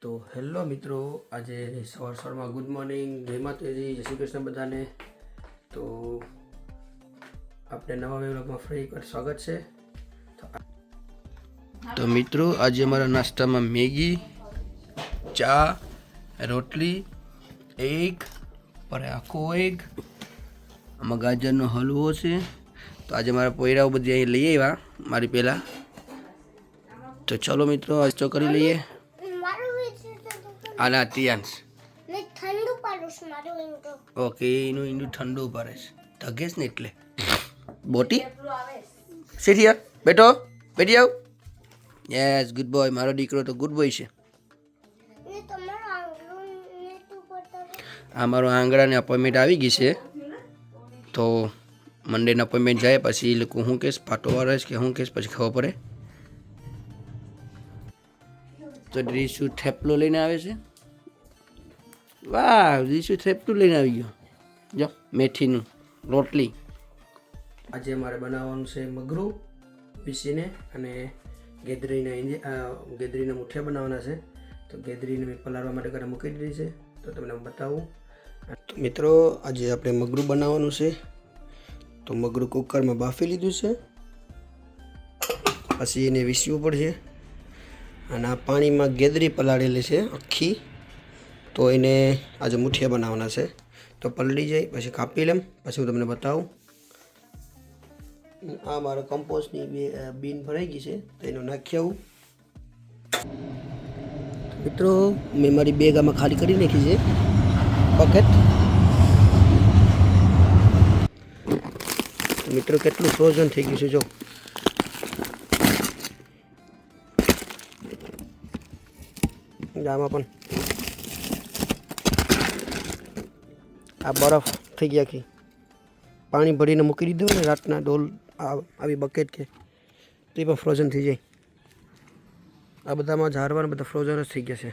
તો હેલો મિત્રો, આજે સવારમાં ગુડ મોર્નિંગ, જય માતાજી, જય શ્રી કૃષ્ણ બધાને. તો આપણે નવા વ્લોગમાં ફરી એકવાર સ્વાગત છે. તો મિત્રો, આજે અમારા નાસ્તામાં મેગી, ચા, રોટલી, એગ પર આખો એગ, આમાં ગાજરનો હલવો છે. તો આજે મારા પોયરાઓ બધી અહીં લઈ આવ્યા મારી પહેલાં. તો ચલો મિત્રો, નાસ્તો કરી લઈએ. આના તિયાંશ ઠંડુ પાડું મારું ઈંડો. ઓકે, એનું ઈંડું ઠંડુ પડે છે, ઢગેશ ને એટલે. બોટી સીધી બેઠો, બેઠી આવ. Yes, good boy. મારો દીકરો તો ગુડ બોય છે. આ મારો આંગળાની અપોઇન્ટમેન્ટ આવી ગઈ છે. તો મંડેના અપોઇન્ટમેન્ટ જાય પછી એ લોકો શું કહેશ, પાટો વાળો કે શું કહેશ પછી ખબર પડે. તો રીશુ થેપલો લઈને આવે છે. વાહ, રીશુ થેપલું લઈને આવી ગયો. જો મેથીનું રોટલી. આજે મારે બનાવવાનું છે મગરું પીસીને અને ગેદરીના મુઠિયા બનાવવાના છે. તો ગેદરીને મેં પલાળવા માટે ઘરે મૂકી દીધી છે. તો તમને બતાવું. તો મિત્રો, આજે આપણે મગરું બનાવવાનું છે. તો મગરું કુકરમાં બાફી લીધું છે, પછી એને વીસવું પડશે. અને આ પાણીમાં ગેદરી પલાળેલી છે આખી. તો એને આજે મુઠિયા બનાવવાના છે. તો પલળી જાય પછી કાપી લેમ, પછી હું તમને બતાવું. આ મારા કમ્પોસ્ટની બીન ભરાઈ ગઈ છે, તો એનું નાખી આવું. મિત્રો, મેં મારી બેગ આમાં ખાલી કરી નાખી છે, બકેટ. મિત્રો, કેટલું ફ્રોઝન થઈ ગયું છે જો. આમાં પણ આ બરફ થઈ ગયા કે પાણી ભરીને મૂકી દીધું ને રાતના ડોલ આવી બકેટ કે તો એ પણ ફ્રોઝન થઈ જાય. આ બધામાં ઝારવાના બધા ફ્રોઝન જ થઈ ગયા છે.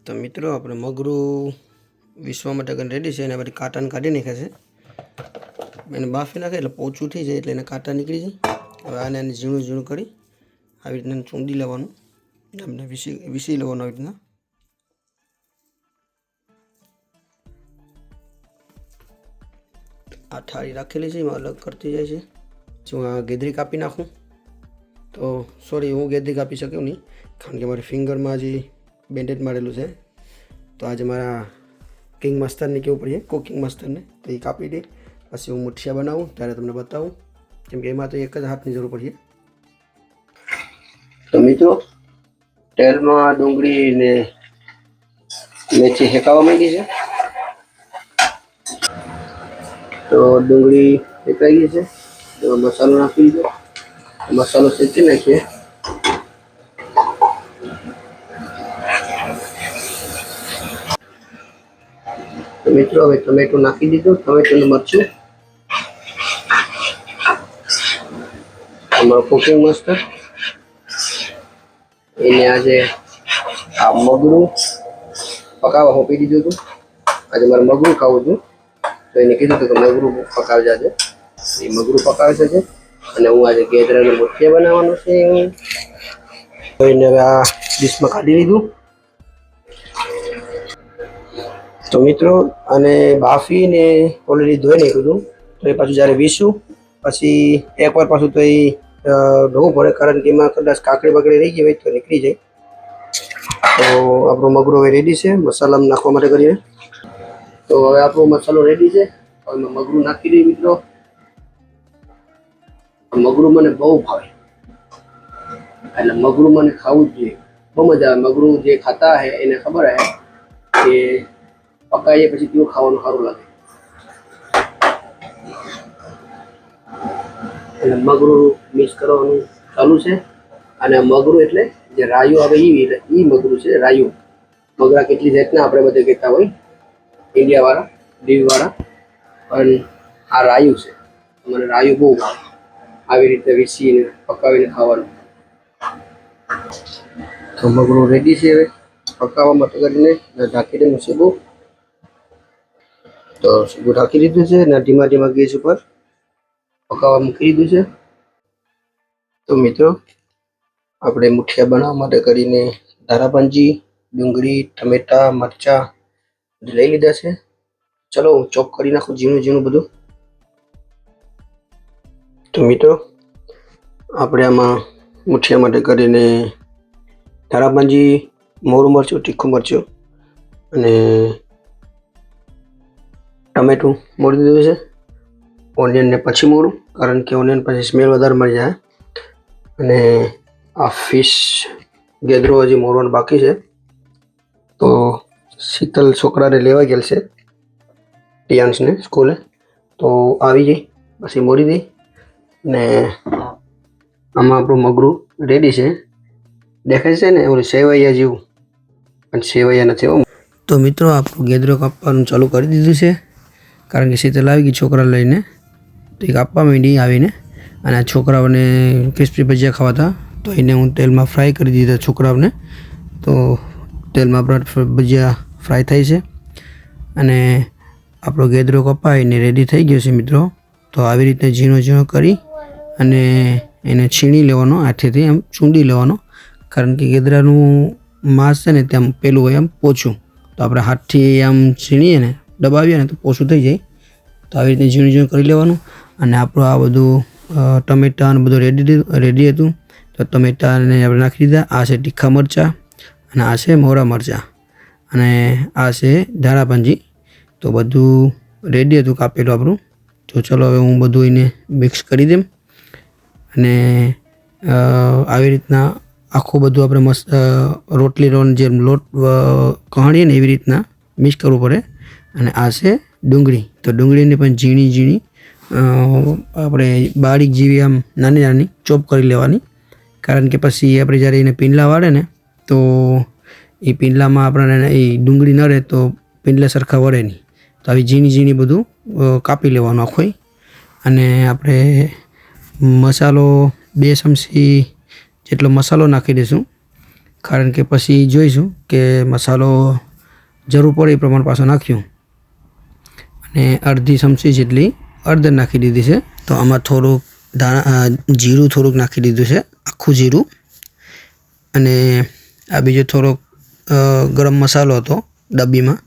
તો મિત્રો, આપણે મગરું વિસવા માટે રેડી છે. એને બધી કાંટાને કાઢી નાખ્યા છે. એને બાફી નાખે એટલે પોચું થઈ જાય, એટલે એને કાંટા નીકળી જાય. હવે આને ઝીણું ઝીણું કરી આવી રીતના ચૂંદી લેવાનું, એમને વીસી લેવાનું આવી રીતના. આ થાળી રાખેલી છે, એમાં અલગ કરતી જાય છે. હું આ ગેદરી કાપી નાખું. તો સોરી, હું ગેદરી કાપી શક્યો નહીં, કારણ કે મારી ફિંગરમાં હજી બેન્ડેજ મારેલું છે. તો આજે મારા કિંગ માસ્ટરને કેવું પડીએ, કુકિંગ માસ્ટરને, તો એ કાપી દે. પછી હું મુઠિયા બનાવું ત્યારે તમને બતાવું, કેમ કે એમાં તો એક જ હાથની જરૂર પડીએ. તો મિત્રો, તેલમાં ડુંગળી ને મેથી શેકાવા માંડી છે. તો ડુંગળી શેકાઈ ગઈ છે. તો મસાલો નાખી દીધો. મસાલો શેકી નાખીએ. તો મિત્રો, હવે ટમેટું નાખી દીધું, ટમેટું મરચું. અમારો કુકિંગ માસ્ટર એને આજે આ મગરું પકાવવા સોંપી દીધું હતું. આજે મારે મગરું ખાવું હતું, તો એને કીધું હતું કે મગરું પકાવજે. આજે એ મગરું પકાવે છે અને હું આજે ગેદરાના મુઠિયા બનાવવાનું છે. તો એને હવે આ ડીશમાં કાઢી લીધું. તો મિત્રો, આને બાફીને ઓલરેડી ધોઈ નાખ્યું હતું. તો એ પાછું જ્યારે વીસું પછી એકવાર પાછું તો એ ધોવું પડે, કારણ કે એમાં કદાચ કાકડી બાકડી રહી ગઈ હોય તો નીકળી જાય. તો આપણું મગરું હવે રેડી છે મસાલામાં નાખવા માટે કરીએ. તો હવે આપણો મસાલો રેડી છે. હવે મગરું નાખી દઈએ. મિત્રો, મગરું મને બહુ ભાવે, એટલે મગરું મને ખાવું જ જોઈએ, બહુ મજા આવે. મગરું જે ખાતા હે એને ખબર હે કે પકાઈએ પછી કેવું ખાવાનું સારું લાગે. એટલે મગરું મિક્સ કરવાનું ચાલુ છે. અને મગરું એટલે જે રાયું આવે એ મગરું છે. રાયું મગરા કેટલી જાતના આપણે બધે કહેતા હોય, ઇન્ડિયાવાળા, દીવવાળા, પણ આ રાયું છે. મને રાયું બહુ ભાવે, આવી રીતે વીસીને પકાવીને ખાવાનું. તો મગરું રેડી છે. હવે પકાવવા માટે કરીને ઢાંકીને મૂકીશું. તો સીધું ઢાંકી દીધું છે અને ધીમા ધીમા ગેસ ઉપર પકાવવા મૂકી દીધું છે. તો મિત્રો, આપણે મુઠિયા બનાવવા માટે કરીને ધારાભાંજી, ડુંગળી, ટમેટા, મરચાં લઈ લીધા છે. ચલો હું ચોપ કરી નાખું ઝીણું બધું. તો મિત્રો આપણે આમાં મુઠિયા માટે કરીને ધારાભાંજી, મોરું મરચું, તીખું મરચું અને ટમેટું મોરી દીધું છે. ઓનિયનને પછી મોરું, કારણ કે ઓનિયન પછી સ્મેલ વધારે મળી જાય. અને આ ફિશ ગેદરો હજી મોરવાનું બાકી છે. તો શીતલ છોકરાને લેવા ગયેલ છે ટિયાન્સને સ્કૂલે, તો આવી જઈ પછી મોરી દઈ. ને આમાં આપણું મગરું રેડી છે. દેખાય છે ને ઓલું સેવૈયા જેવું, પણ સેવૈયા નથી. તો મિત્રો આપણું ગેદરો કાપવાનું ચાલુ કરી દીધું છે, કારણ કે શીતલ આવી ગઈ છોકરા લઈને. તો એ કાપવા માંડી આવીને. અને આ છોકરાઓને ક્રિસ્પી ભજીયા ખાવાતા, તો એને હું તેલમાં ફ્રાય કરી દીધા છોકરાઓને. તો તેલમાં ભજીયા ફ્રાય થાય છે અને આપણો ગેદરો કપાઈને રેડી થઈ ગયો છે મિત્રો. તો આવી રીતે ઝીણો કરી અને એને છીણી લેવાનો, હાથેથી એમ ચૂંડી લેવાનો, કારણ કે ગેદરાનું માંસ છે ને તેમ પેલું હોય એમ પોચું. તો આપણે હાથથી આમ છીણીએ ને દબાવીએ ને તો પોચું થઈ જાય. તો આવી રીતે ઝીણું કરી લેવાનું. અને આપણું આ બધું ટમેટા અને બધું રેડી હતું. તો ટમેટાને આપણે નાખી દીધા. આ છે તીખા મરચાં અને આ છે મોરા મરચાં અને આ છે ધારાભાંજી. તો બધું રેડી હતું કાપેલું આપણું. તો ચલો હવે હું બધું એને મિક્સ કરી દઉં. અને આવી રીતના આખું બધું આપણે મસ્ત રોટલીનો જેમ લોટ કહાણીએ ને એવી રીતના મિક્સ કરવું પડે. અને આ છે ડુંગળી. તો ડુંગળીને પણ ઝીણી આપણે બારીક જેવી આમ નાની ચોપ કરી લેવાની, કારણ કે પછી આપણે જ્યારે એને પીંડલા વાળે ને તો એ પીંડલામાં આપણને એ ડુંગળી ન રહે તો પીંડલા સરખા વળે નહીં. તો આવી ઝીણી બધું કાપી લેવાનું આખું. અને આપણે મસાલો 2 ચમચી જેટલો મસાલો નાખી દઈશું, કારણ કે પછી જોઈશું કે મસાલો જરૂર પડે એ પ્રમાણે પાછો નાખ્યું. અને અડધી ચમચી જેટલી હળદર નાખી દીધી છે. તો આમાં થોડુંક જીરું થોડુંક નાખી દીધું છે, આખું જીરું. અને આ બીજો થોડોક ગરમ મસાલો હતો ડબ્બીમાં,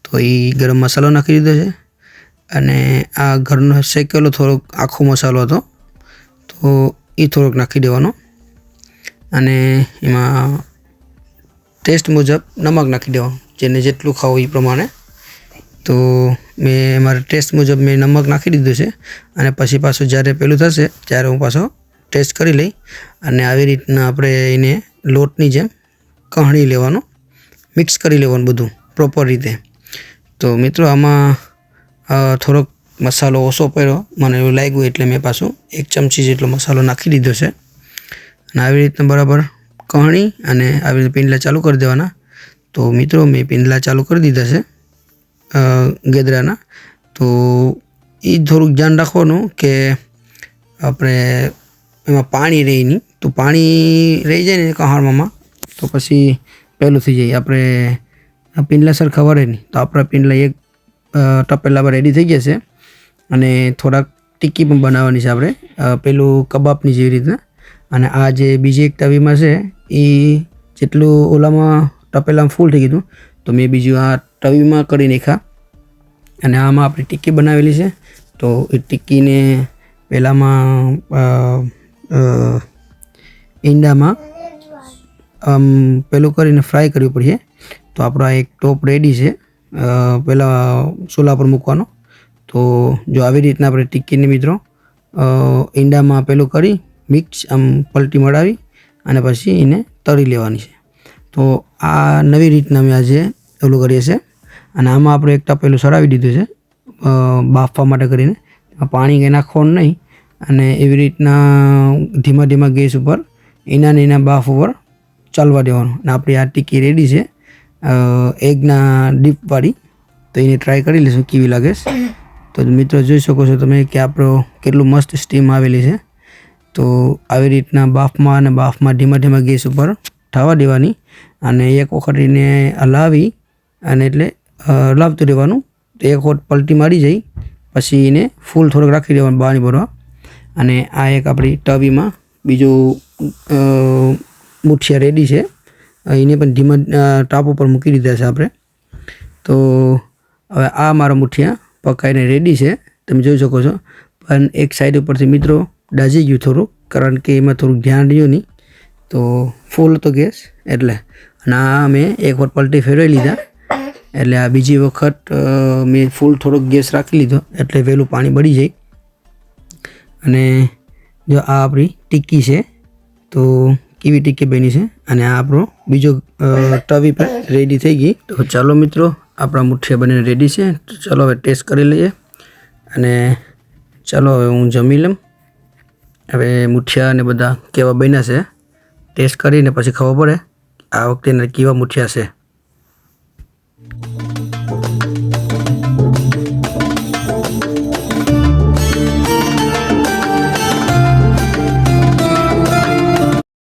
તો એ ગરમ મસાલો નાખી દીધો છે. અને આ ઘરનો શેકેલો થોડોક આખો મસાલો હતો, તો એ થોડોક નાખી દેવાનો. અને એમાં ટેસ્ટ મુજબ નમક નાખી દેવાનું, જેને જેટલું ખાવું એ પ્રમાણે. તો મેં મારા ટેસ્ટ મુજબ મેં નમક નાખી દીધું છે. અને પછી પાછું જ્યારે પેલું થશે ત્યારે હું પાછો ટેસ્ટ કરી લઈ. અને આવી રીતના આપણે એને લોટની જેમ કહણી લેવાનું, મિક્સ કરી લેવાનું બધું પ્રોપર રીતે. તો મિત્રો આમાં થોડોક મસાલો ઓછો પડ્યો મને એવું લાગ્યું, એટલે મેં પાછું 1 ચમચી જેટલો મસાલો નાખી દીધો છે. અને આવી રીતના બરાબર કહણી અને આવી રીતે પીંડલા ચાલુ કરી દેવાના. તો મિત્રો મેં પીંડલા ચાલુ કરી દીધા છે ગેદરાના. તો એ થોડુંક ધ્યાન રાખવાનું કે આપણે એમાં પાણી રહે નહીં. તો પાણી રહી જાય ને કહાણમાં તો પછી પહેલું થઈ જાય, આપણે પીંડલા સરખા વળે નહીં. તો આપણા પીંડલા એક તપેલામાં રેડી થઈ ગયા છે. અને થોડાક ટિક્કી પણ બનાવવાની છે આપણે, પેલું કબાબની જેવી રીતના. અને આ જે બીજી એક તવીમાં છે એ જેટલું ઓલામાં તપેલામાં ફૂલ થઈ ગયું, તો મેં બીજું આ તવીમાં કરી નાખ્યા. અને આમાં આપણી ટિક્કી બનાવેલી છે. તો એ ટિક્કીને પહેલાંમાં ઈંડામાં પેલું કરીને ફ્રાય કરવી પડશે. તો આપણો એક ટોપ રેડી છે પહેલાં ચૂલા પર મૂકવાનો. તો જો આવી રીતના આપણે ટિક્કીને મિત્રો ઈંડામાં પેલું કરી મિક્સ આમ પલટી મડાવી અને પછી એને તળી લેવાની છે. તો આ નવી રીતના અમે આજે ઓલું કરીએ છીએ. અને આમાં આપણે એક તપેલું સરાવી દીધું છે બાફવા માટે કરીને. પાણી કંઈ નાખવાનું નહીં. અને એવી રીતના ધીમા ગેસ ઉપર એના બાફ ઉપર ચાલવા દેવાનું. અને આપણી આ ટિક્કી રેડી છે એગના ડીપવાળી. તો એને ટ્રાય કરી લઈશું કેવી લાગે છે. તો મિત્રો જોઈ શકો છો તમે કે આપણો કેટલું મસ્ત સ્ટીમ આવેલી છે. તો આવી રીતના બાફમાં ધીમા ગેસ ઉપર થવા દેવાની. અને એક વખત એને હલાવી અને એટલે હલાવતું રહેવાનું. તો એક વખત પલટી મારી જાય પછી એને ફૂલ થોડોક રાખી દેવાનું પાણી ભરવા. અને આ એક આપણી તવીમાં બીજું મુઠિયા રેડી છે. એને પણ ધીમા તાપ ઉપર મૂકી દીધા છે આપણે. તો હવે આ મારા મુઠિયા પકાઈને રેડી છે, તમે જોઈ શકો છો. પણ એક સાઈડ ઉપરથી મિત્રો દાઝી ગયું થોડું, કારણ કે એમાં થોડુંક ધ્યાન રહ્યું નહીં, તો ફૂલ હતો ગેસ એટલે. અને આ મેં એક વાર પલટી ફેરવી લીધા, એટલે આ બીજી વખત મેં ફૂલ થોડોક ગેસ રાખી લીધો, એટલે વહેલું પાણી બળી જાય. અને જો આ આપણી ટિક્કી છે, તો કેવી ટિક્કી બની છે. અને આ આપણો બીજો તવી પર રેડી થઈ ગઈ. તો ચાલો મિત્રો, આપણા મુઠિયા બનીને રેડી છે. તો ચાલો હવે ટેસ્ટ કરી લઈએ. અને ચાલો હવે હું જમી લઉં. હવે મુઠિયા ને બધા કેવા બન્યા છે ટેસ્ટ કરીને પછી ખબર પડે આ વખતે કેવા મુઠિયા છે.